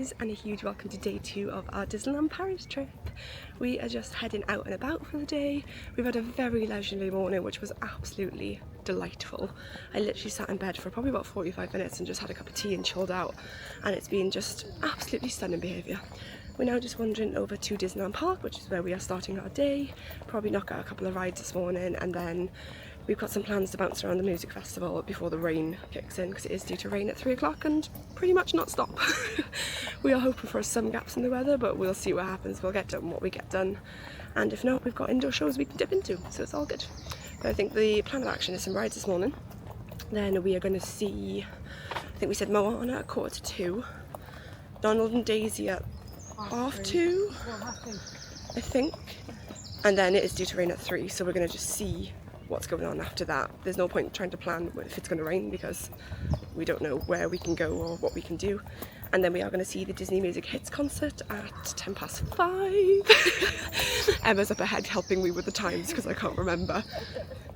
guys, and a huge welcome to day 2 of our Disneyland Paris trip. We are just heading out and about for the day. We've had a very leisurely morning, which was absolutely delightful. I literally sat in bed for probably about 45 minutes and just had a cup of tea and chilled out, and it's been just absolutely stunning behaviour. We're now just wandering over to Disneyland Park, which is where we are starting our day. Probably knock out a couple of rides this morning, and then we've got some plans to bounce around the music festival before the rain kicks in, because it is due to rain at 3 o'clock and pretty much not stop. We are hoping for some gaps in the weather, but we'll see what happens. We'll get done what we get done, and if not, we've got indoor shows we can dip into, so it's all good. But I think the plan of action is some rides this morning. Then we are going to see, I think we said Moana at 1:45, Donald and Daisy at 2:30, I think, and then it is due to rain at 3, so we're going to just see what's going on after that. There's no point trying to plan if it's going to rain because we don't know where we can go or what we can do. And then we are going to see the Disney Music Hits concert at 5:10. Emma's up ahead helping me with the times because I can't remember.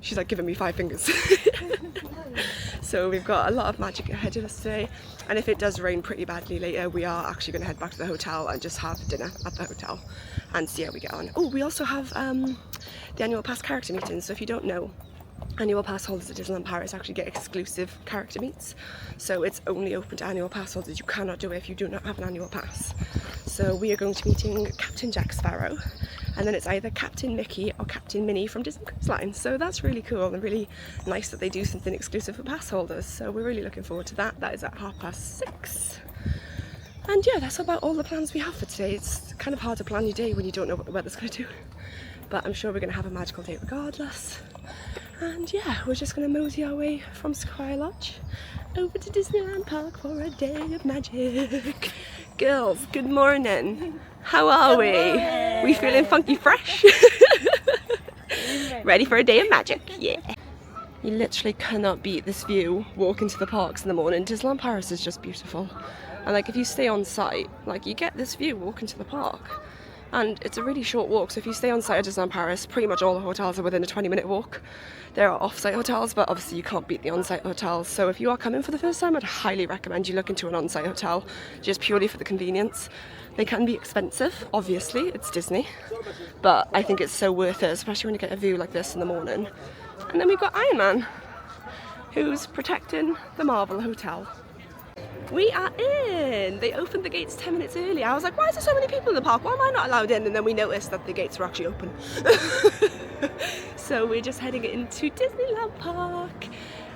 She's like giving me 5 fingers. So we've got a lot of magic ahead of us today, and if it does rain pretty badly later, we are actually going to head back to the hotel and just have dinner at the hotel and see how we get on. Oh, we also have the annual pass character meetings, so if you don't know, annual pass holders at Disneyland Paris actually get exclusive character meets, so it's only open to annual pass holders. You cannot do it if you do not have an annual pass. So we are going to be meeting Captain Jack Sparrow, and then it's either Captain Mickey or Captain Minnie from Disney Cruise Line. So that's really cool and really nice that they do something exclusive for pass holders. So we're really looking forward to that. That is at 6:30. And yeah, that's about all the plans we have for today. It's kind of hard to plan your day when you don't know what the weather's going to do. But I'm sure we're going to have a magical day regardless. And yeah, we're just going to mosey our way from Sky Lodge over to Disneyland Park for a day of magic. Girls, good morning. How are we? We feeling funky fresh? Ready for a day of magic? Yeah. You literally cannot beat this view walking to the parks in the morning. Disneyland Paris is just beautiful. And like if you stay on site, like you get this view walking to the park. And it's a really short walk, so if you stay on site at Disneyland Paris, pretty much all the hotels are within a 20-minute walk. There are off-site hotels, but obviously you can't beat the on-site hotels. So if you are coming for the first time, I'd highly recommend you look into an on-site hotel, just purely for the convenience. They can be expensive, obviously, it's Disney, but I think it's so worth it, especially when you get a view like this in the morning. And then we've got Iron Man, who's protecting the Marvel Hotel. We are in! They opened the gates 10 minutes early. I was like, why is there so many people in the park? Why am I not allowed in? And then we noticed that the gates were actually open. So we're just heading into Disneyland Park.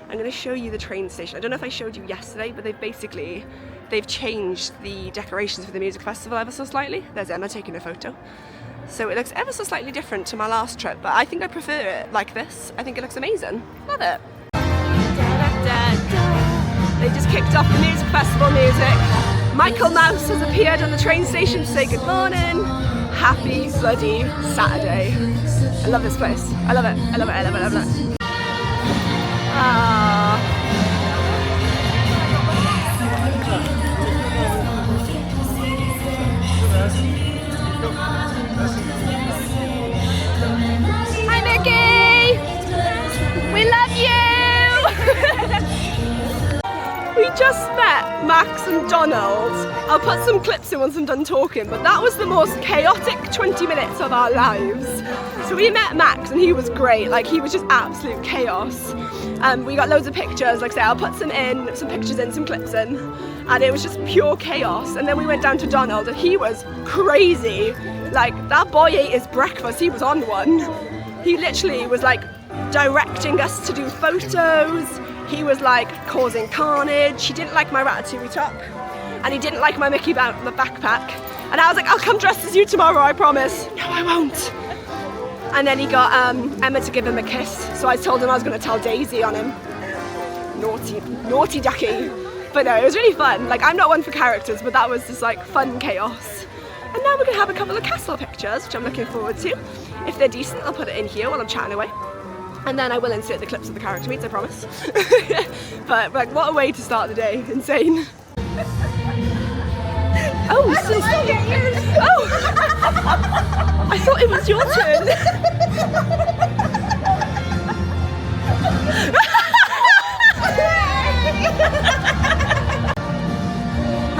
I'm going to show you the train station. I don't know if I showed you yesterday, but they've changed the decorations for the music festival ever so slightly. There's Emma taking a photo. So it looks ever so slightly different to my last trip, but I think I prefer it like this. I think it looks amazing. Love it. They just kicked off the music festival music. Michael Mouse has appeared on the train station to say good morning. Happy bloody Saturday. I love this place. I love it. I love it. I love it. I love it. Hi Mickey! We love you! We just met Max and Donald. I'll put some clips in once I'm done talking, but that was the most chaotic 20 minutes of our lives. So we met Max and he was great, like he was just absolute chaos. We got loads of pictures, like I say, I'll put some pictures in, some clips in, and it was just pure chaos. And then we went down to Donald and he was crazy. Like that boy ate his breakfast, he was on one. He literally was like directing us to do photos. He was like causing carnage. He didn't like my ratatouille top, and he didn't like my Mickey the backpack. And I was like, I'll come dressed as you tomorrow, I promise. No, I won't. And then he got Emma to give him a kiss. So I told him I was going to tell Daisy on him. Naughty ducky. But no, it was really fun. Like I'm not one for characters, but that was just like fun chaos. And now we're going to have a couple of castle pictures, which I'm looking forward to. If they're decent, I'll put it in here while I'm chatting away. And then I will insert the clips of the character meets, I promise. But like, what a way to start the day. Insane. Oh, so oh! I thought it was your turn.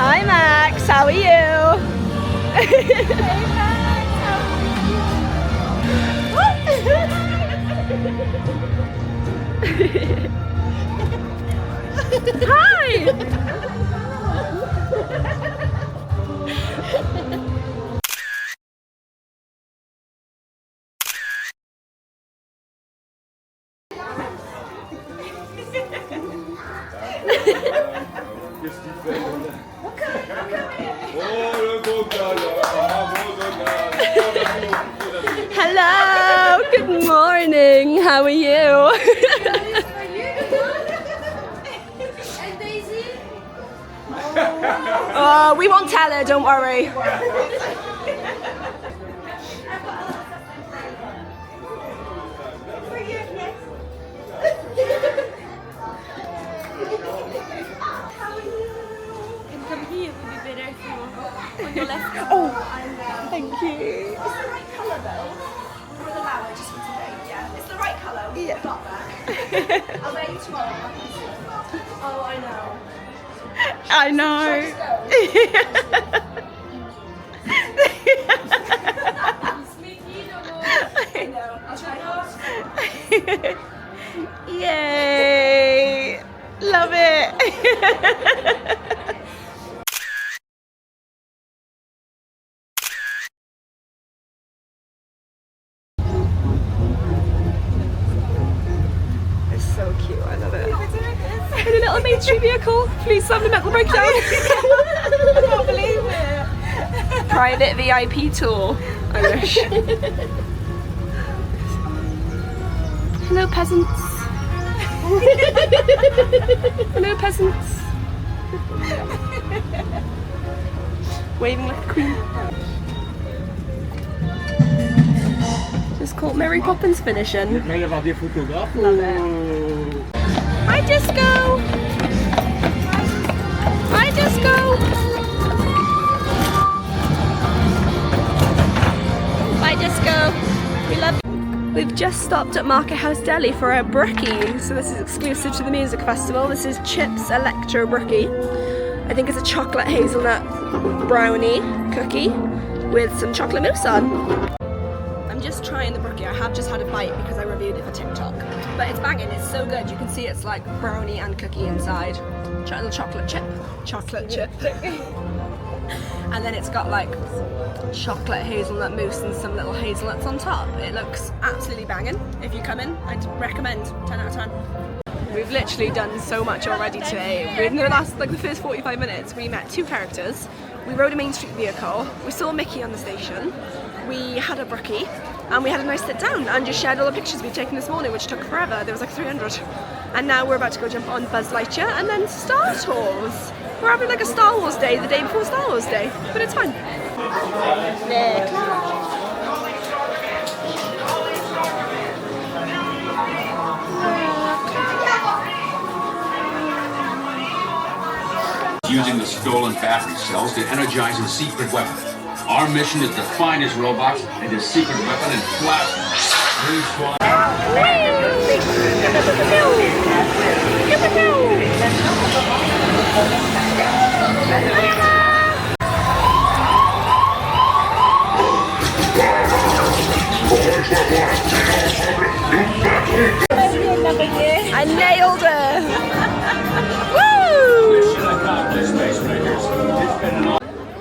Hi Max, how are you? Hi! Hello, good morning, how are you? Oh, we won't tell her, don't worry. Oh, thank you. It's the right colour though. For the lamb, I just want to know. Yeah, it's the right colour. We got that. I'll wear you tomorrow. Oh, I know. I know. I know. I'll try hard. Yay! Love it. So cute, I love it. In a little mainstream vehicle, please stop the metal breakdown. I can't believe it. Private VIP tour, I wish. Hello peasants. Hello peasants. Waving like a queen. Just called Mary Poppins finishing. Love it. Hi Disco! Hi Disco! Bye Disco! We love you. We've just stopped at Market House Deli for a brookie. So this is exclusive to the music festival. This is Chips Electro Brookie. I think it's a chocolate hazelnut brownie cookie with some chocolate mousse on. Just trying the brookie. I have just had a bite because I reviewed it for TikTok, but it's banging. It's so good. You can see it's like brownie and cookie inside. Little chocolate chip, and then it's got like chocolate hazelnut mousse and some little hazelnuts on top. It looks absolutely banging. If you come in, I'd recommend. 10 out of 10. We've literally done so much already today. In the first 45 minutes, we met 2 characters. We rode a Main Street vehicle. We saw Mickey on the station. We had a brookie and we had a nice sit down and just shared all the pictures we'd taken this morning, which took forever. There was like 300. And now we're about to go jump on Buzz Lightyear and then Star Tours. We're having like a Star Wars day the day before Star Wars Day, but it's fine. Using the stolen battery cells to energize a secret weapon. Our mission is to find his robots and his secret weapon and blast them. I nailed it! Woo!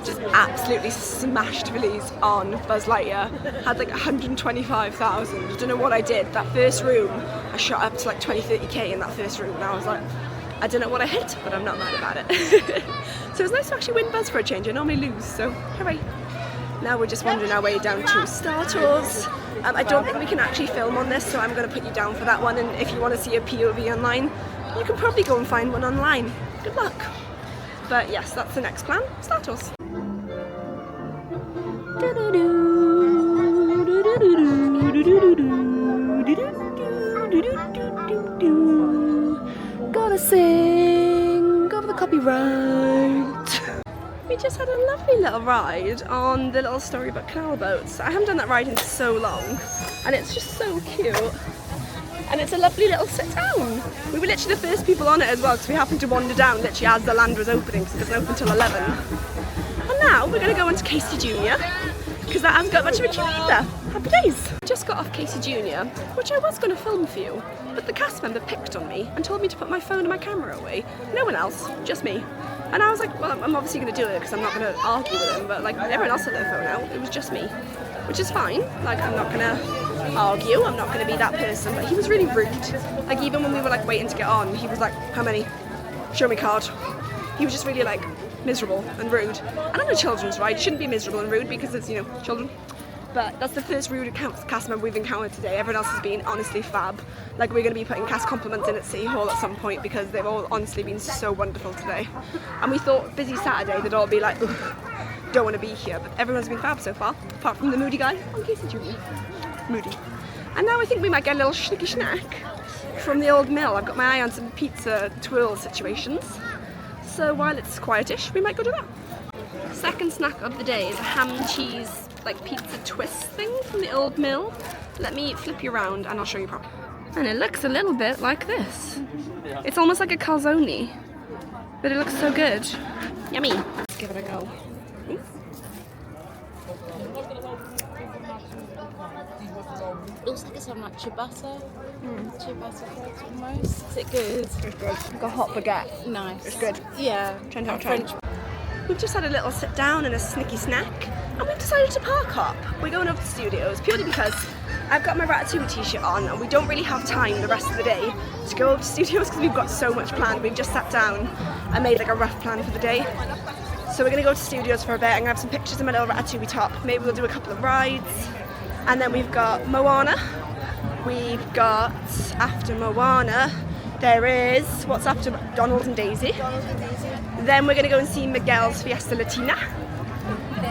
Just absolutely smashed Billy's on Buzz Lightyear. Had like 125,000. I don't know what I did. That first room, I shot up to like 20-30k in that first room, and I was like, I don't know what I hit, but I'm not mad about it. So it was nice to actually win Buzz for a change. I normally lose, so hooray. Now we're just wandering our way down to Star Tours. I don't think we can actually film on this, so I'm going to put you down for that one, and if you want to see a POV online, you can probably go and find one online. Good luck. But yes, that's the next plan, Star Tours. Gotta sing over the copyright. We just had a lovely little ride on the little storybook canal boats. I haven't done that ride in so long, and it's just so cute. And it's a lovely little sit down. We were literally the first people on it as well, because we happened to wander down literally as the land was opening, because it doesn't open till 11. And now we're going to go into Casey Jr., because that hasn't got much of a queue either. Happy days. Just got off Casey Jr., which I was going to film for you, but the cast member picked on me and told me to put my phone and my camera away. No one else, just me. And I was like, well, I'm obviously going to do it because I'm not going to argue with him, but like everyone else had their phone out, it was just me, which is fine. Like, I'm not going to argue, I'm not going to be that person, but he was really rude. Like, even when we were like waiting to get on, he was like, how many? Show me card. He was just really like miserable and rude. And I'm a children's ride, you shouldn't be miserable and rude because it's, you know, children. But that's the first rude cast member we've encountered today. Everyone else has been honestly fab. Like, we're going to be putting cast compliments in at City Hall at some point because they've all honestly been so wonderful today. And we thought busy Saturday they'd all be like, ugh, don't want to be here. But everyone's been fab so far, apart from the moody guy on Casey Jr. Moody. And now I think we might get a little schnicky snack from the old mill. I've got my eye on some pizza twirl situations. So while it's quietish, we might go do that. Second snack of the day is a ham and cheese like pizza twist thing from the old mill. Let me flip you around and I'll show you properly. And it looks a little bit like this. It's almost like a calzone, but it looks so good. Yummy. Let's give it a go. Looks like it's on like ciabatta. Ciabatta almost. Is it good? It's good. Like a hot baguette. Nice. It's good. Yeah. French. We've just had a little sit down and a snicky snack, and we've decided to park up. We're going over to studios purely because I've got my Ratatouille t-shirt on and we don't really have time the rest of the day to go over to studios because we've got so much planned. We've just sat down and made like a rough plan for the day. So we're going to go to studios for a bit. I'm going to have some pictures of my little Ratatouille top. Maybe we'll do a couple of rides. And then we've got Moana. We've got, after Moana, there is, what's after Donald and Daisy? Then we're going to go and see Miguel's Fiesta Latina.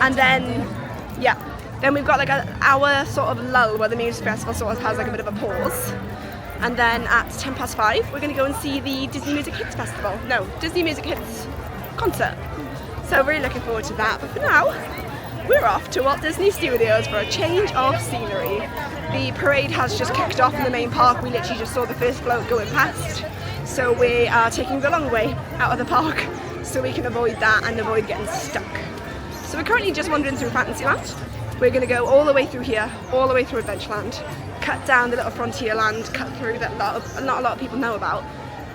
And then, yeah, then we've got like an hour sort of lull where the music festival sort of has like a bit of a pause. And then at 5:10, we're going to go and see the Disney Music Hits Festival. No, Disney Music Hits concert. So really looking forward to that. But for now, we're off to Walt Disney Studios for a change of scenery. The parade has just kicked off in the main park. We literally just saw the first float going past. So we are taking the long way out of the park so we can avoid that and avoid getting stuck. So we're currently just wandering through Fantasyland. We're going to go all the way through here, all the way through Adventureland, cut down the little Frontierland, cut through that not a lot of people know about,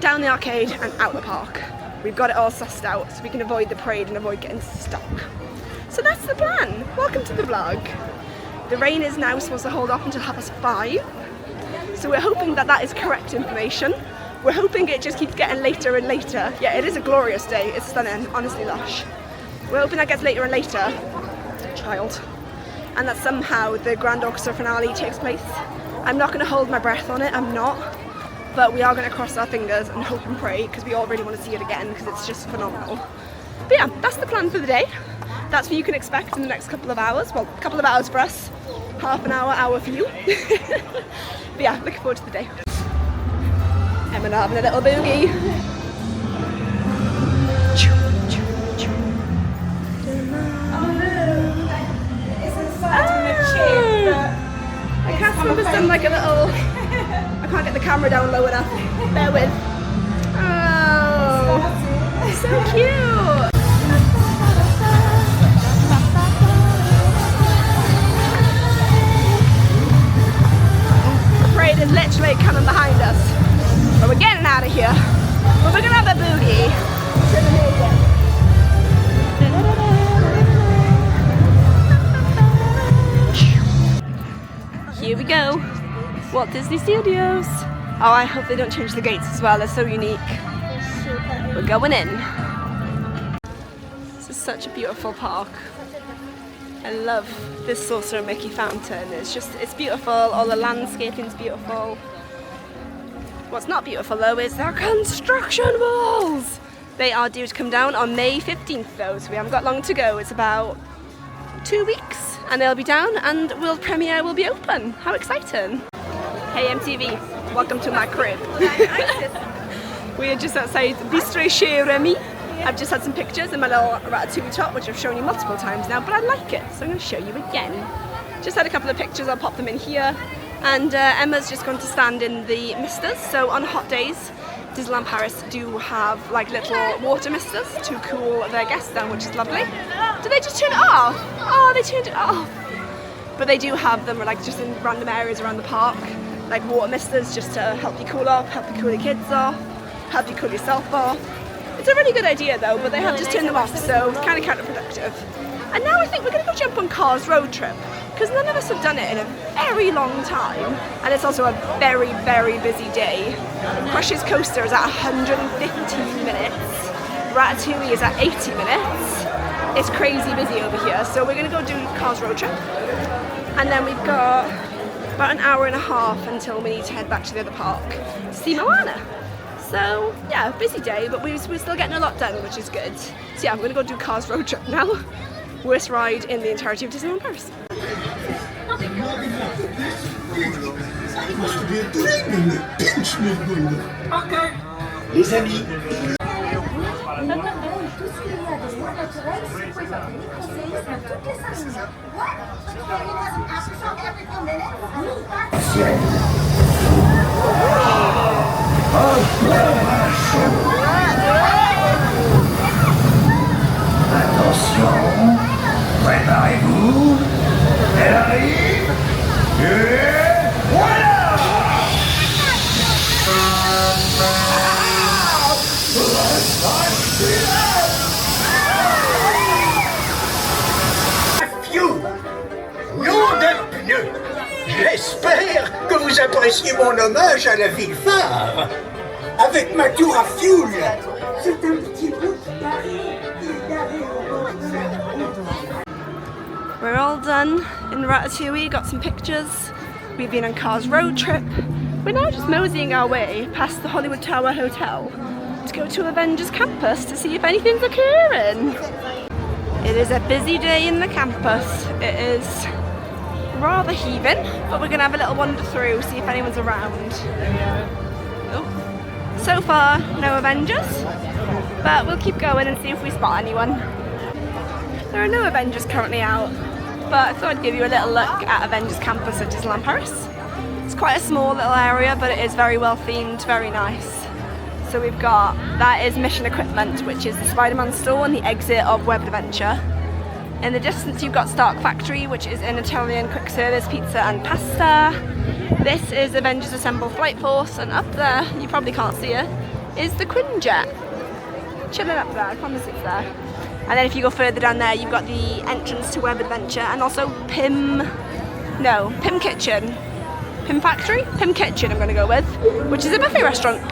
down the arcade and out the park. We've got it all sussed out so we can avoid the parade and avoid getting stuck. So that's the plan. Welcome to the vlog. The rain is now supposed to hold off until 5:30. So we're hoping that that is correct information. We're hoping it just keeps getting later and later. Yeah, it is a glorious day. It's stunning, honestly lush. We're hoping that gets later and later. Child. And that somehow the Grand Orchestra Finale takes place. I'm not going to hold my breath on it, I'm not. But we are going to cross our fingers and hope and pray because we all really want to see it again because it's just phenomenal. But yeah, that's the plan for the day. That's what you can expect in the next couple of hours. Well, a couple of hours for us, half an hour for you. But yeah, looking forward to the day. Emma and I having a little boogie. The cast member's done like a little, I can't get the camera down low enough, bear with. Oh, so cute. The parade is literally coming behind us, but we're getting out of here. But we're gonna have a boogie to the music. Here we go, Walt Disney Studios. Oh, I hope they don't change the gates as well, they're so unique. We're going in. This is such a beautiful park. I love this Saucer and Mickey fountain. It's beautiful, all the landscaping's beautiful. What's not beautiful though is their construction walls. They are due to come down on May 15th though, so we haven't got long to go. It's about 2 weeks and they'll be down and world premiere will be open. How exciting. Hey MTV, welcome to my crib. We are just outside Bistro Chez Remy. I've just had some pictures in my little Ratatouille top, which I've shown you multiple times now, but I like it, so I'm going to show you again. Just had a couple of pictures, I'll pop them in here. And Emma's just going to stand in the misters, so on hot days, Disneyland Paris do have like little water misters to cool their guests down, which is lovely. Did they just turn it off? Oh, they turned it off. but they do have them like just in random areas around the park, like water misters, just to help you cool off, help you cool your kids off, help you cool yourself off. It's a really good idea though, but they have just turned them off, so it's kind of counterproductive. And now I think we're going to go jump on Cars Road Trip, because none of us have done it in a very long time, and it's also a very, very busy day. Crush's Coaster is at 115 minutes, Ratatouille is at 80 minutes. It's crazy busy over here, so we're going to go do Cars Road Trip, and then we've got about an hour and a half until we need to head back to the other park to see Moana. So yeah, busy day, but we're still getting a lot done, which is good. So yeah, I'm going to go do Cars Road Trip now. Worst ride in the entirety of Disneyland Paris. Okay. Les amis. Attention, préparez-vous, elle arrive, et voilà! Fuel! Nom de pneu! J'espère que vous appréciez mon hommage à la ville phare. Avec ma tour à fuel. C'est un petit bout de Paris. We're all done in Ratatouille, got some pictures. We've been on Cars Road Trip. We're now just moseying our way past the Hollywood Tower Hotel to go to Avengers Campus to see if anything's occurring. It is a busy day in the campus. It is rather heaving, but we're gonna have a little wander through, see if anyone's around. Oh. So far, no Avengers, but we'll keep going and see if we spot anyone. There are no Avengers currently out, but I thought I'd give you a little look at Avengers Campus at Disneyland Paris. It's quite a small little area, but it is very well themed, very nice. So we've got, that is Mission Equipment, which is the Spider-Man store and the exit of Web Adventure. In the distance you've got Stark Factory, which is an Italian quick service pizza and pasta. This is Avengers Assemble Flight Force, and up there, you probably can't see it, is the Quinjet. Chilling up there, I promise it's there. And then if you go further down there, you've got the entrance to Web Adventure and also Pim Kitchen. Pim Factory? Pim Kitchen I'm going to go with, which is a buffet restaurant.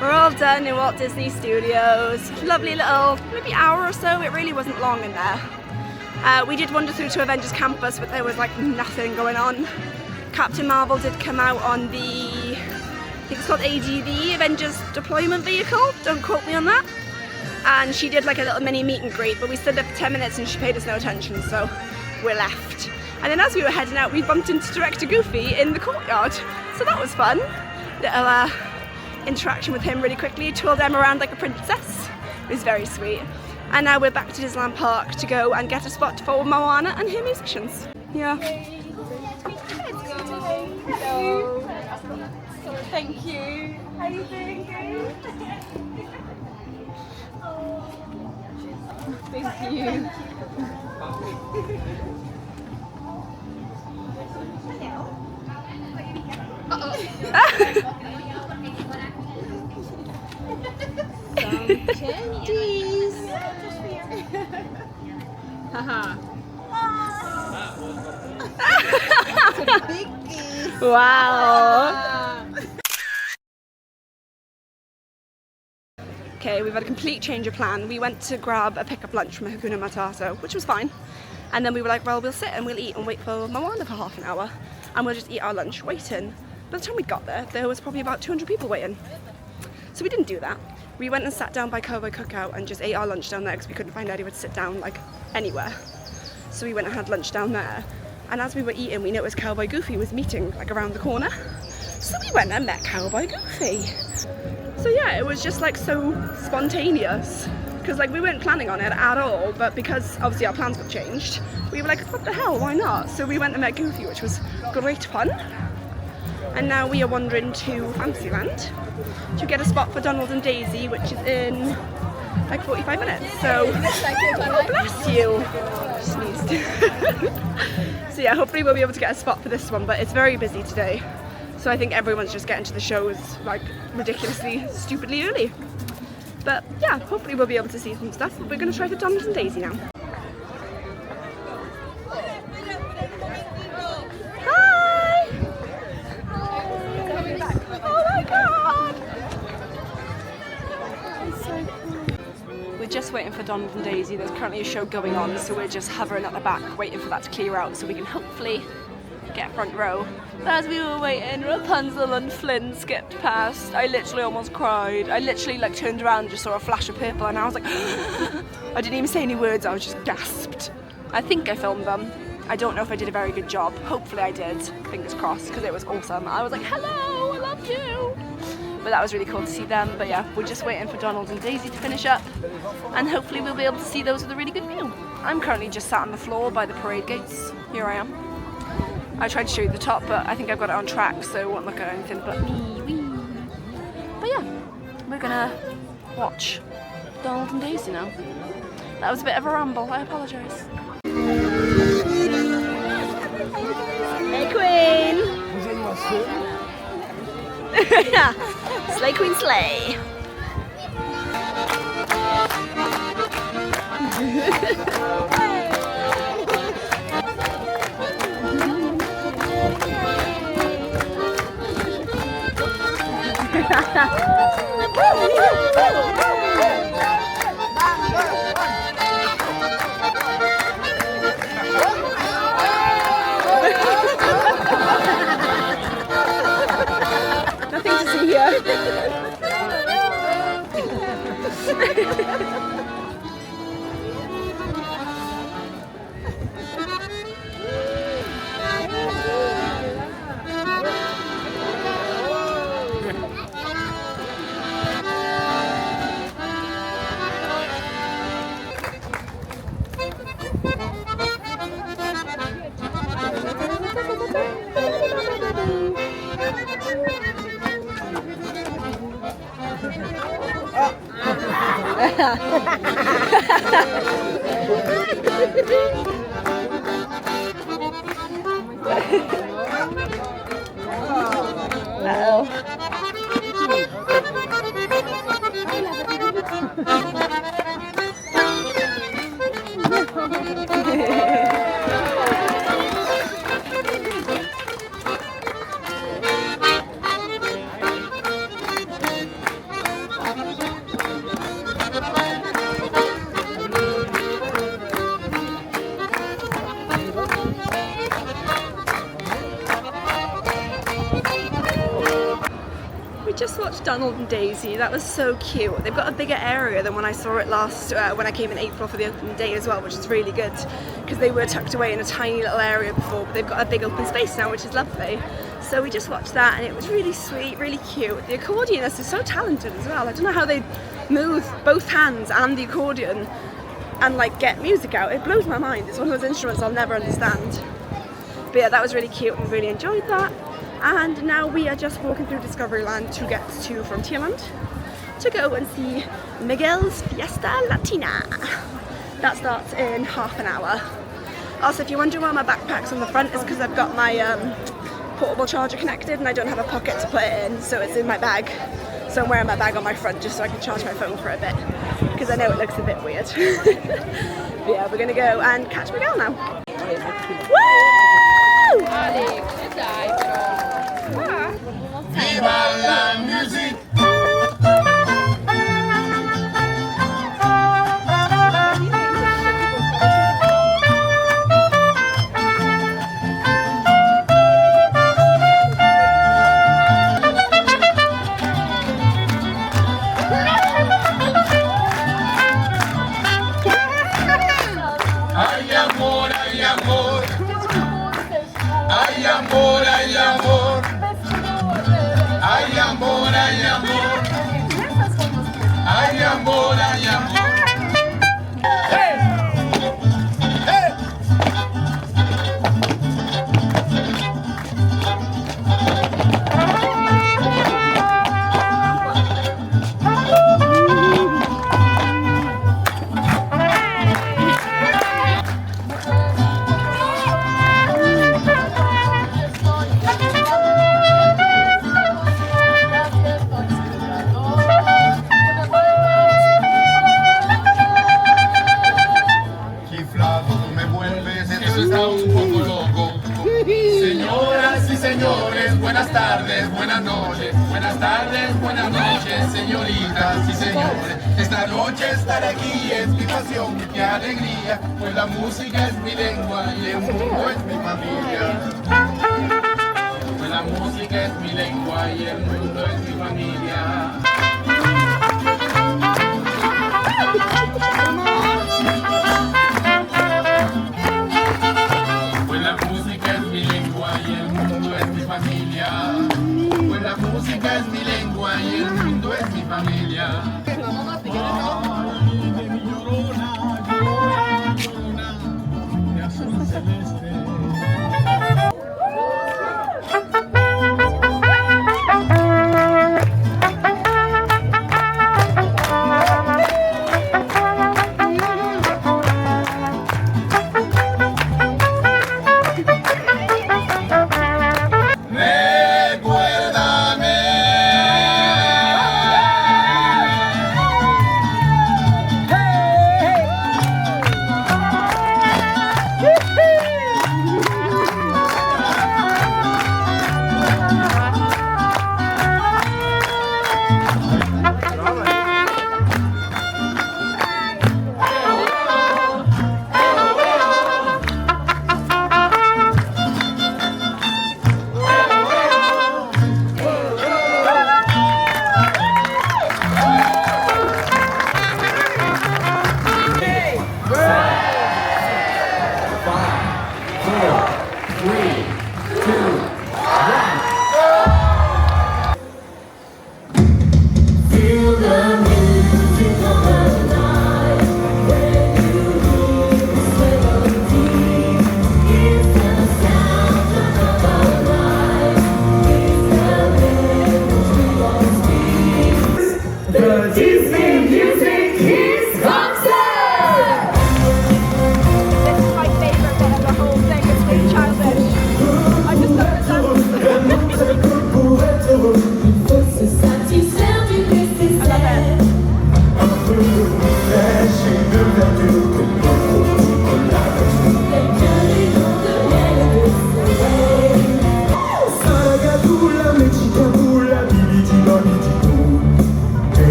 We're all done in Walt Disney Studios. Lovely little, maybe hour or so. It really wasn't long in there. We did wander through to Avengers Campus, but there was like nothing going on. Captain Marvel did come out on the, I think it's called ADV, Avengers Deployment Vehicle. Don't quote me on that. And she did like a little mini meet and greet, but we stood there for 10 minutes and she paid us no attention, so we're left. And then as we were heading out, we bumped into Director Goofy in the courtyard. So that was fun. Little interaction with him really quickly. Twirled him around like a princess. It was very sweet. And now we're back to Disneyland Park to go and get a spot for Moana and her musicians. Yeah. Hello. Thank you. How are you doing? Thank you. Some candies. Haha. Wow. Okay, we've had a complete change of plan. We went to grab a pickup lunch from Hakuna Matata, which was fine. And then we were like, well, we'll sit and we'll eat and wait for Moana for half an hour. And we'll just eat our lunch waiting. By the time we got there was probably about 200 people waiting. So we didn't do that. We went and sat down by Cowboy Cookout and just ate our lunch down there because we couldn't find anywhere to sit down like anywhere. So we went and had lunch down there. And as we were eating, we noticed Cowboy Goofy was meeting like around the corner. So we went and met Cowboy Goofy. So yeah, it was just like so spontaneous. because like we weren't planning on it at all, but because obviously our plans got changed, we were like, what the hell, why not? So we went and met Goofy, which was great fun. And now we are wandering to Fantasyland to get a spot for Donald and Daisy, which is in like 45 minutes. So, oh, bless you. Sneezed. So yeah, hopefully we'll be able to get a spot for this one, but it's very busy today. So I think everyone's just getting to the shows like ridiculously, stupidly early. But yeah, hopefully we'll be able to see some stuff. We're going to try for Donald and Daisy now. Hi! Oh my god! It's so cool. We're just waiting for Donald and Daisy. There's currently a show going on, so we're just hovering at the back waiting for that to clear out so we can hopefully get front row. As we were waiting, Rapunzel and Flynn skipped past. I literally almost cried. I literally like turned around and just saw a flash of purple and I was like I didn't even say any words, I was just gasped. I think I filmed them. I don't know if I did a very good job. Hopefully I did, fingers crossed, because it was awesome. I was like, hello, I love you. But that was really cool to see them. But yeah, we're just waiting for Donald and Daisy to finish up and hopefully we'll be able to see those with a really good view. I'm currently just sat on the floor by the parade gates. Here I am. I tried to show you the top, but I think I've got it on track, so it won't look at anything but me. Wee. But yeah, we're gonna watch Donald and Daisy now. That was a bit of a ramble, I apologise. Hey Queen! Slay Queen Slay! Nothing to see here. Just watched Donald and Daisy. That was so cute. They've got a bigger area than when I saw it last, when I came in April for the opening day as well, which is really good because they were tucked away in a tiny little area before, but they've got a big open space now, which is lovely. So we just watched that and it was really sweet, really cute. The accordionist is so talented as well. I don't know how they move both hands and the accordion and like get music out. It blows my mind. It's one of those instruments I'll never understand. But yeah, that was really cute and really enjoyed that. And now we are just walking through Discoveryland to get to Frontierland to go and see Miguel's Fiesta Latina. That starts in half an hour. Also, if you're wondering why my backpack's on the front, it's because I've got my portable charger connected and I don't have a pocket to put it in, so it's in my bag. So I'm wearing my bag on my front just so I can charge my phone for a bit, because I know it looks a bit weird. But yeah, we're gonna go and catch Miguel now. Woo! Viva la musique! Ay amor, ay amor. Ay amor, ay amor. Ay amor. señoritas y señores. Esta noche estar aquí es mi pasión, mi alegría, pues la música es mi lengua y el mundo es mi familia. Pues la música es mi lengua y el mundo es mi familia. Pues la música es mi lengua y el mundo es mi familia. Pues la música es mi lengua y el mundo es mi familia. Ay, de mi llorona, llorona, llorona, de azul celeste.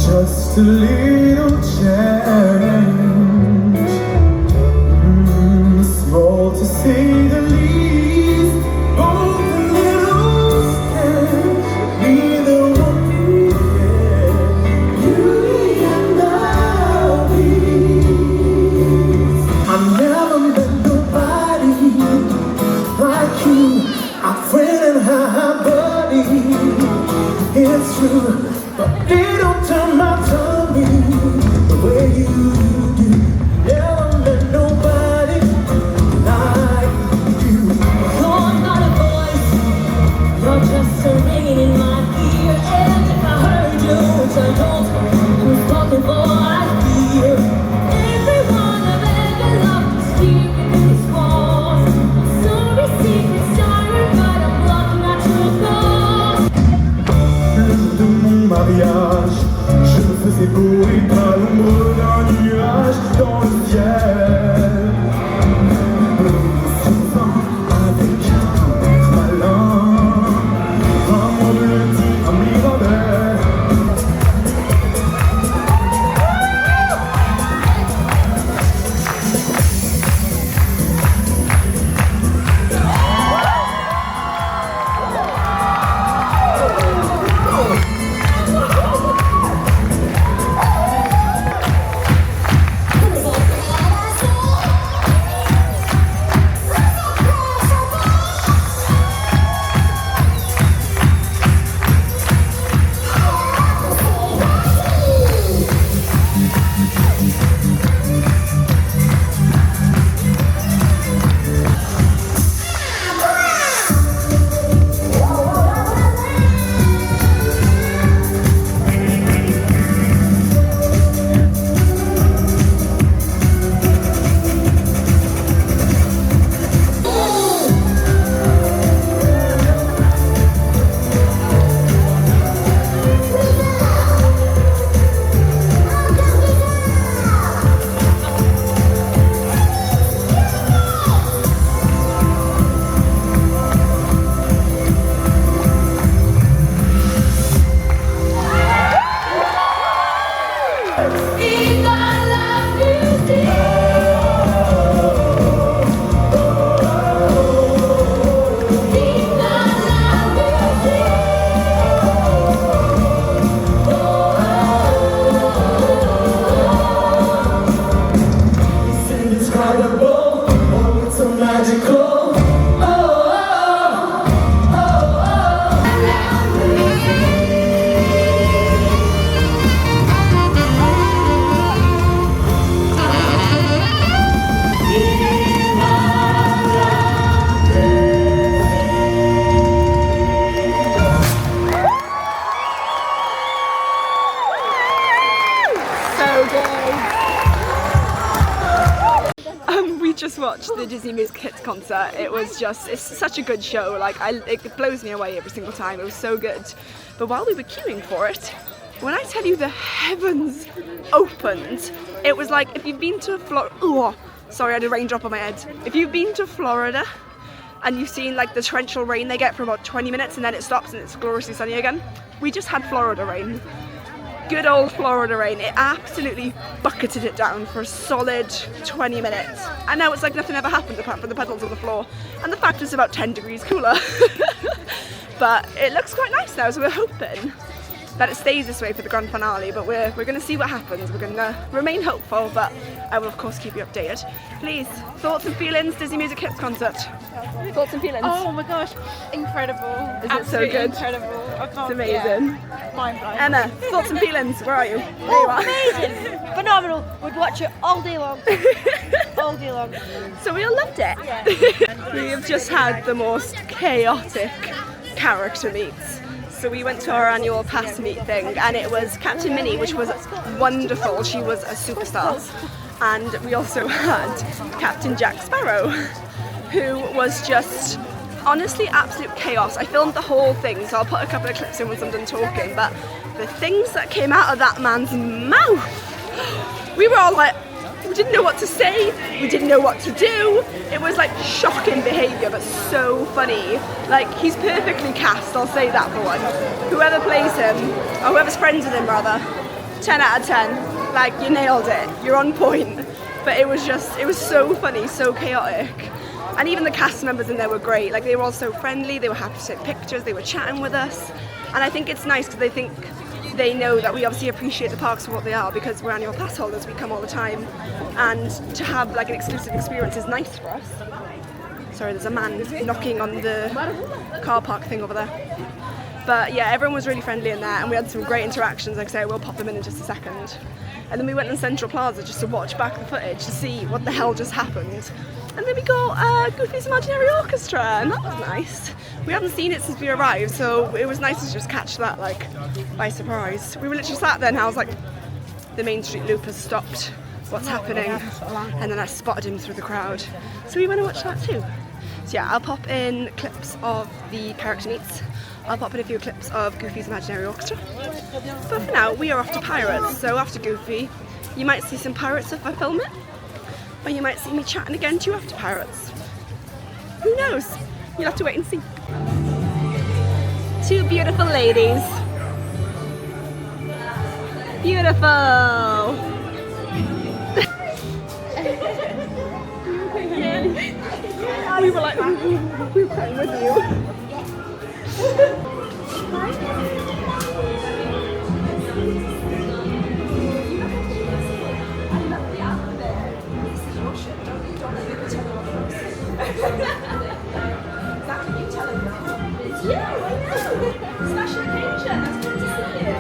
Just a little change, small to say the least. Both a little stand, neither one forget. Beauty and the Beast. I've never met nobody like you. Our friend and her buddy. It's true, but they don't turn my tummy the way you We just watched the Disney Music Hits concert. It was just, it's such a good show. Like, it blows me away every single time. It was so good. But while we were queuing for it, when I tell you the heavens opened, it was like, if you've been to Florida, oh, sorry, I had a raindrop on my head. If you've been to Florida and you've seen like the torrential rain they get for about 20 minutes and then it stops and it's gloriously sunny again, we just had Florida rain. Good old Florida rain. It absolutely bucketed it down for a solid 20 minutes. And now it's like nothing ever happened apart from the puddles on the floor. And the fact it's about 10 degrees cooler. But it looks quite nice now, so we're hoping that it stays this way for the grand finale, but we're going to see what happens. We're going to remain hopeful, but I will of course keep you updated. Please, thoughts and feelings, Disney Music Hits concert. Thoughts and feelings? Oh my gosh, incredible. Is it so good? Incredible. I can't, It's amazing. Yeah. Mind blowing. Emma, thoughts and feelings, where are you? There you Oh, are. amazing! Phenomenal! Would watch it all day long. All day long. So we all loved it. Yeah. We have just had the most chaotic character meets. So we went to our annual pass meet thing and it was Captain Minnie, which was wonderful. She was a superstar. And we also had Captain Jack Sparrow, who was just honestly absolute chaos. I filmed the whole thing, so I'll put a couple of clips in once I'm done talking, but the things that came out of that man's mouth, we were all like, we didn't know what to say, we didn't know what to do. It was like shocking behaviour, but so funny. Like, he's perfectly cast, I'll say that for one. Whoever plays him, or whoever's friends with him rather, 10 out of 10. Like, you nailed it, you're on point. But it was so funny, so chaotic. And even the cast members in there were great. Like, they were all so friendly, they were happy to take pictures, they were chatting with us. And I think it's nice because they know that we obviously appreciate the parks for what they are, because we're annual pass holders, we come all the time, and to have like an exclusive experience is nice for us. Sorry, there's a man knocking on the car park thing over there. But yeah, everyone was really friendly in there and we had some great interactions. Like I say, we'll pop them in just a second. And then we went in Central Plaza just to watch back the footage to see what the hell just happened. And then we got Goofy's Imaginary Orchestra, and that was nice. We hadn't seen it since we arrived, so it was nice to just catch that like by surprise. We were literally sat there and I was like, the Main Street Loop has stopped. What's happening? And then I spotted him through the crowd. So we went and watched that too. So yeah, I'll pop in clips of the character meets. I'll pop in a few clips of Goofy's Imaginary Orchestra. But for now, we are off to Pirates. So after Goofy, you might see some Pirates if I film it. Or you might see me chatting again to you after Pirates. Who knows? You'll have to wait and see. Two beautiful ladies. Beautiful. We were like, we were playing with you. Special occasion, it's good to see you.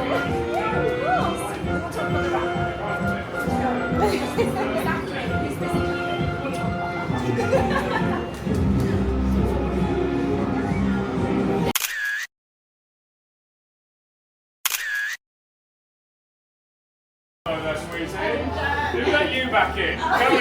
Yeah, of course. We'll talk about the rap. Exactly. He's busy. We'll talk about that. Oh, that's sweet. Who let you back in? Come in.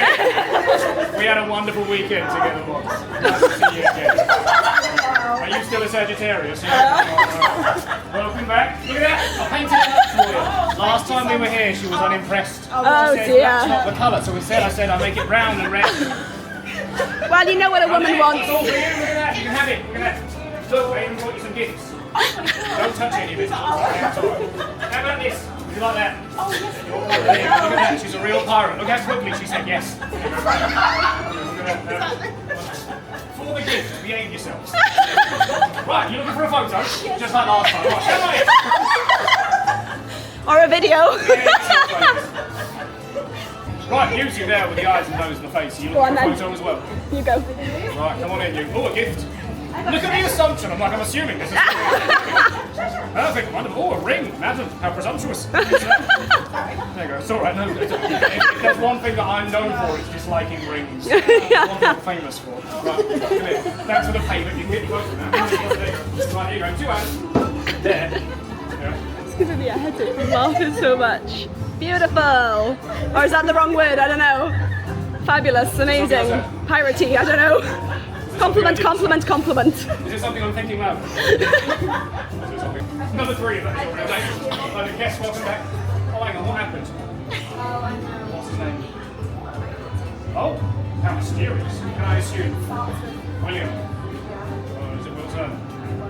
We had a wonderful weekend together once. Nice to see you again. Are you still a Sagittarius? Yeah. Welcome back. Look at that. I painted it up for you. Last time we were here, she was unimpressed. Oh She said, dear. that's not the colour. So I said, I'll make it brown and red. Well, you know what a woman wants. It's all for you. Look at that. You can have it. Look at that. Look, I even brought you some gifts. Don't touch any of it. How about this? You like that? Oh, yes. Look at that, she's a real pirate. Look how quickly she said yes. For the gift, behave yourselves. Right, you looking for a photo? Yes. Just like last time. Right, Or a video. Right, you two there with the eyes and nose and the face. You looking for a photo as well? You go. Right, come on in, you. Oh, a gift. Look at the assumption. I'm assuming this is perfect. Wonderful. Oh, a ring. Madam, how presumptuous. There you go. It's all right. No, if there's one thing that I'm known for, it's disliking rings. One thing I'm famous for. Right, come here. Thanks for the payment. You can get your photo now. Right, here you go. 2 hands. There. Yeah. It's giving me a headache from laughing so much. Beautiful. Or is that the wrong word? I don't know. Fabulous, amazing, piratey, I don't know. Compliment, compliment, compliment. Is it something I'm thinking about? Number 3 of that organisation. Guests, welcome back. Oh, hang on, what happened? What's his name? Oh, how mysterious. Can I assume? William. Oh, is it Will Turner?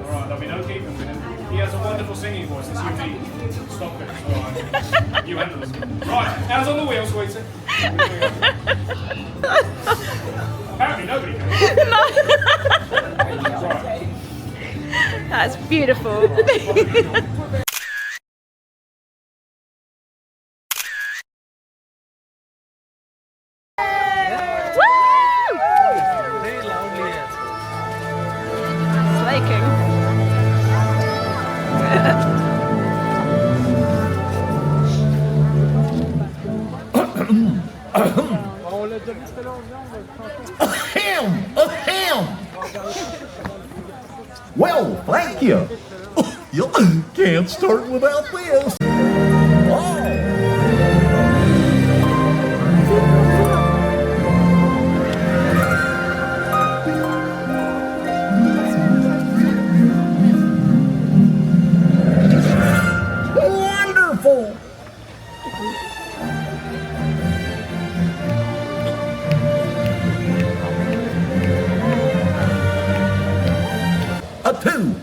Alright, there'll be no keeping with him. He has a wonderful singing voice, that's unique. Stop it. Alright. You handle it. Right, hands on the wheel, sweetie. Apparently nobody can. Right. That's beautiful. Slaking. Ahem! Well, thank you. You can't start without this. Wonderful! A 2.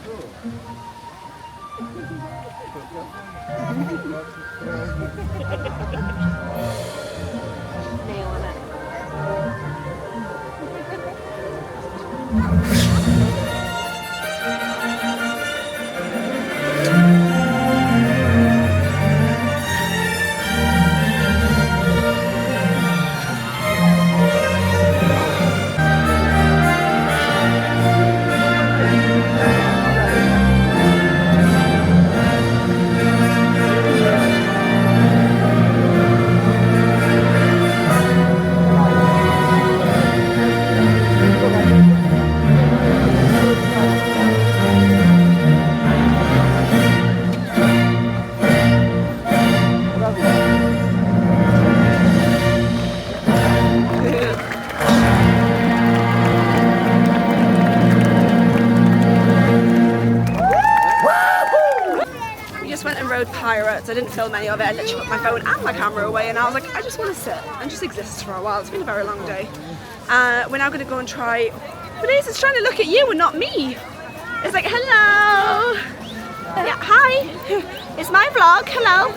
Nailing it. Pirates. I didn't film any of it. I literally put my phone and my camera away and I was like, I just want to sit and just exist for a while. It's been a very long day. We're now going to go and try. But it's trying to look at you and not me. It's like, hello. Yeah, hi. It's my vlog. Hello.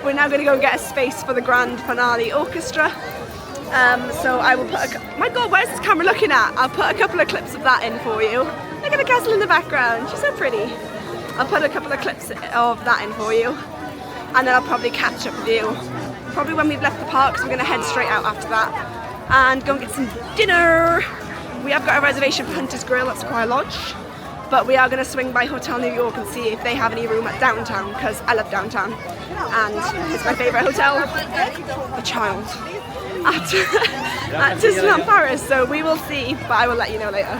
We're now going to go and get a space for the Grand Finale Orchestra. So I will put my God, where's this camera looking at? I'll put a couple of clips of that in for you. Look at the castle in the background. She's so pretty. I'll put a couple of clips of that in for you, and then I'll probably catch up with you probably when we've left the park, because we're going to head straight out after that and go and get some dinner. We have got a reservation for Hunter's Grill at Squire Lodge, but we are going to swing by Hotel New York and see if they have any room at downtown, because I love downtown and it's my favourite hotel, a child, at Disneyland Paris. So we will see, but I will let you know later.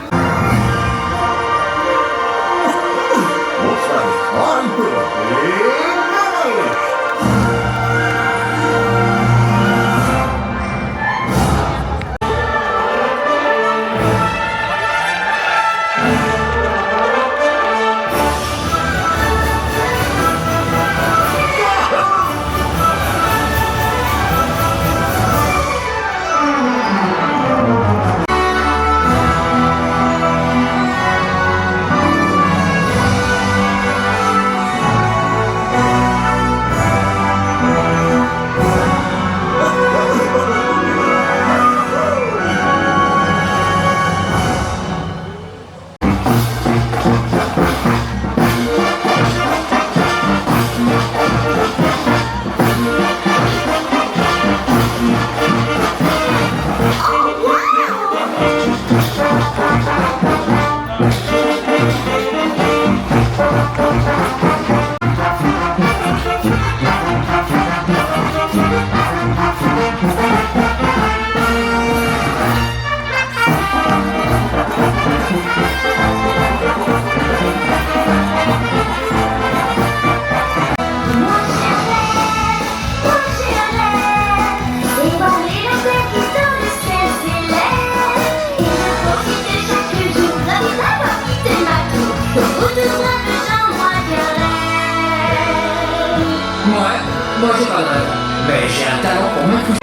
pas de rêve, mais j'ai un talent pour m'accoucher.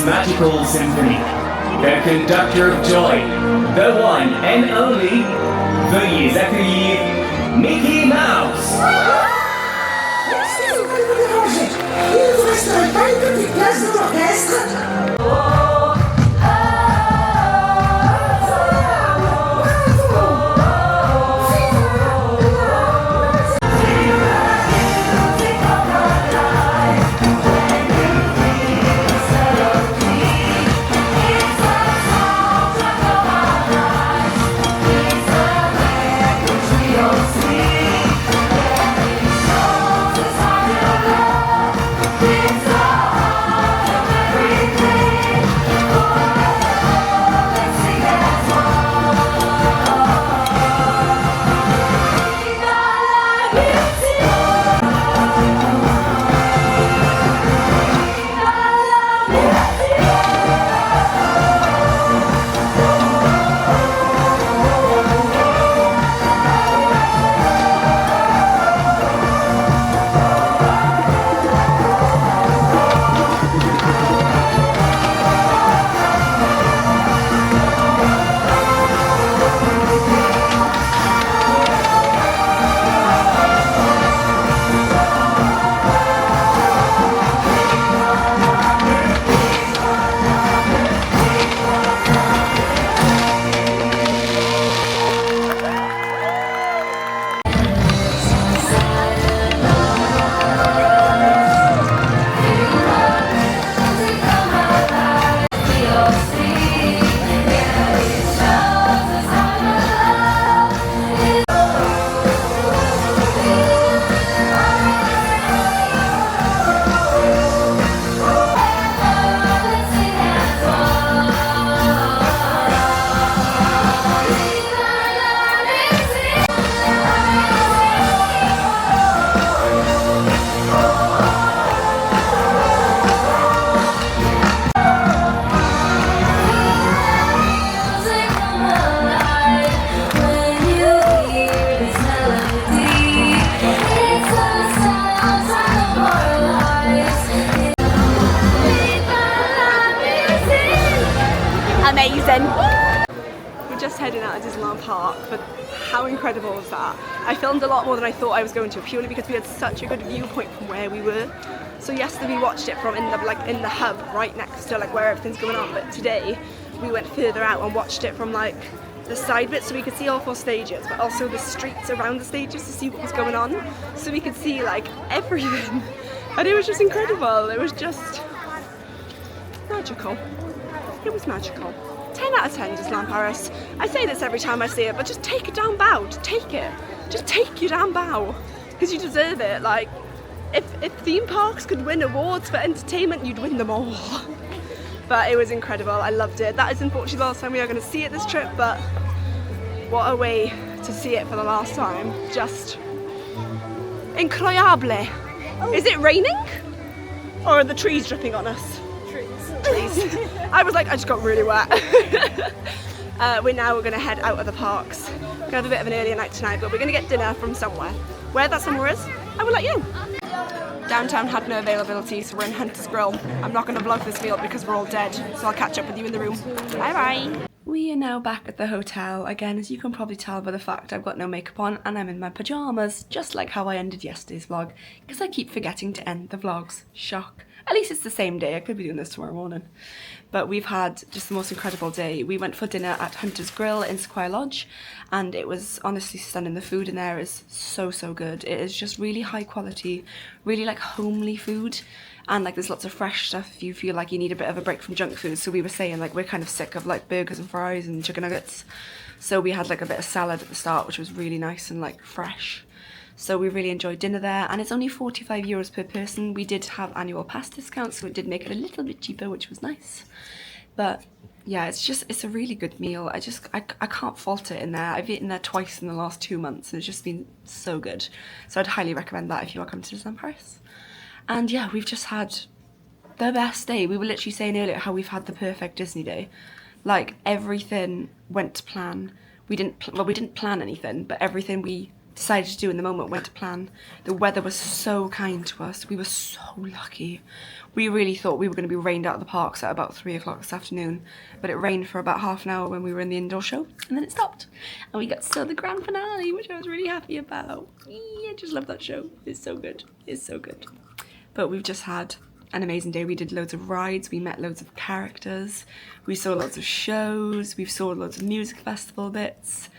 Magical Symphony, the conductor of joy, the one and only, veuillez accueillir Mickey Mouse. Merci de vous déranger. Il ne vous resterait pas une petite place dans l'orchestre? at Disneyland Park, but how incredible was that? I filmed a lot more than I thought I was going to, purely because we had such a good viewpoint from where we were. So yesterday we watched it from in the hub right next to like where everything's going on, but today we went further out and watched it from like the side bit, so we could see all 4 stages, but also the streets around the stages to see what was going on, so we could see like everything. And it was just incredible. It was just magical. It was magical. 10 out of 10 Disneyland Paris. I say this every time I see it, but just take a damn bow. Just take it. Just take your damn bow. Because you deserve it. Like, if theme parks could win awards for entertainment, you'd win them all. But it was incredible. I loved it. That is unfortunately the last time we are going to see it this trip, but what a way to see it for the last time. Just incroyable. Is it raining? Or are the trees dripping on us? Trees. I was like, I just got really wet. We're going to head out of the parks. We're going to have a bit of an earlier night tonight, but we're going to get dinner from somewhere. Where that somewhere is, I will let you know. Downtown had no availability, so we're in Hunter's Grill. I'm not going to vlog this meal because we're all dead, so I'll catch up with you in the room. Bye bye. We are now back at the hotel. Again, as you can probably tell by the fact I've got no makeup on and I'm in my pyjamas, just like how I ended yesterday's vlog, because I keep forgetting to end the vlogs. Shock. At least it's the same day. I could be doing this tomorrow morning. But we've had just the most incredible day. We went for dinner at Hunter's Grill in Square Lodge, and it was honestly stunning. The food in there is so good. It is just really high quality, really like homely food, and like there's lots of fresh stuff if you feel like you need a bit of a break from junk food. So we were saying like we're kind of sick of like burgers and fries and chicken nuggets, so we had like a bit of salad at the start, which was really nice and like fresh. So we really enjoyed dinner there, and it's only €45 per person. We did have annual pass discounts, so it did make it a little bit cheaper, which was nice. But yeah, it's a really good meal. I can't fault it in there. I've eaten there twice in the last 2 months, and it's just been so good. So I'd highly recommend that if you are coming to Disneyland Paris. And yeah, we've just had the best day. We were literally saying earlier how we've had the perfect Disney day. Like, everything went to plan. We didn't plan anything, but everything we decided to do in the moment went to plan. The weather was so kind to us. We were so lucky. We really thought we were going to be rained out of the parks at about 3 o'clock this afternoon, but it rained for about half an hour when we were in the indoor show, and then it stopped. And we got to see the grand finale, which I was really happy about. I just love that show. It's so good. It's so good. But we've just had an amazing day. We did loads of rides, we met loads of characters, we saw lots of shows, we saw loads of music festival bits.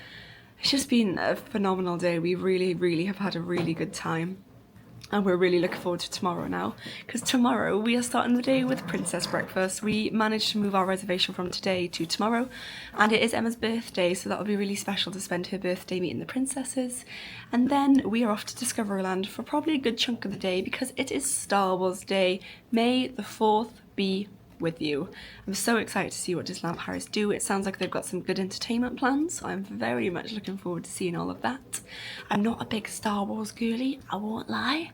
It's just been a phenomenal day. We really have had a really good time, and we're really looking forward to tomorrow now, because tomorrow we are starting the day with Princess Breakfast. We managed to move our reservation from today to tomorrow, and it is Emma's birthday, so that'll be really special to spend her birthday meeting the princesses. And then we are off to Discoveryland for probably a good chunk of the day, because it is Star Wars Day. May the 4th be with you. I'm so excited to see what Disneyland Paris do. It sounds like they've got some good entertainment plans, so I'm very much looking forward to seeing all of that. I'm not a big Star Wars girly, I won't lie,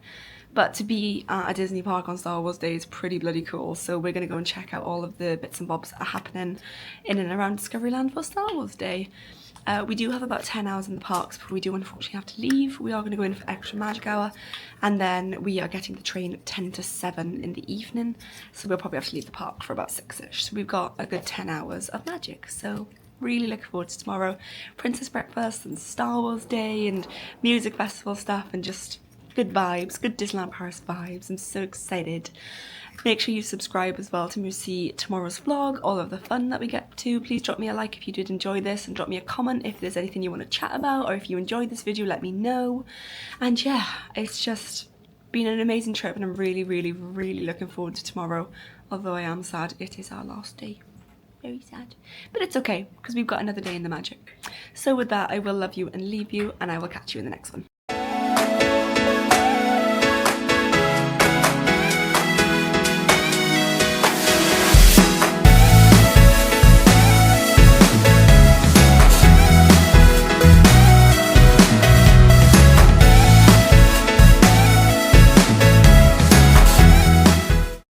but to be at a Disney park on Star Wars Day is pretty bloody cool, so we're going to go and check out all of the bits and bobs that are happening in and around Discoveryland for Star Wars Day. We do have about 10 hours in the parks, but we do unfortunately have to leave. We are going to go in for extra magic hour, and then we are getting the train at 10 to 7 in the evening, so we'll probably have to leave the park for about 6ish. So we've got a good 10 hours of magic, so really looking forward to tomorrow. Princess Breakfast and Star Wars Day and music festival stuff, and just good vibes, good Disneyland Paris vibes. I'm so excited. Make sure you subscribe as well to see tomorrow's vlog, all of the fun that we get to. Please drop me a like if you did enjoy this, and drop me a comment if there's anything you want to chat about, or if you enjoyed this video, let me know. And yeah, it's just been an amazing trip, and I'm really looking forward to tomorrow. Although I am sad, it is our last day. Very sad. But it's okay, because we've got another day in the magic. So with that, I will love you and leave you, and I will catch you in the next one.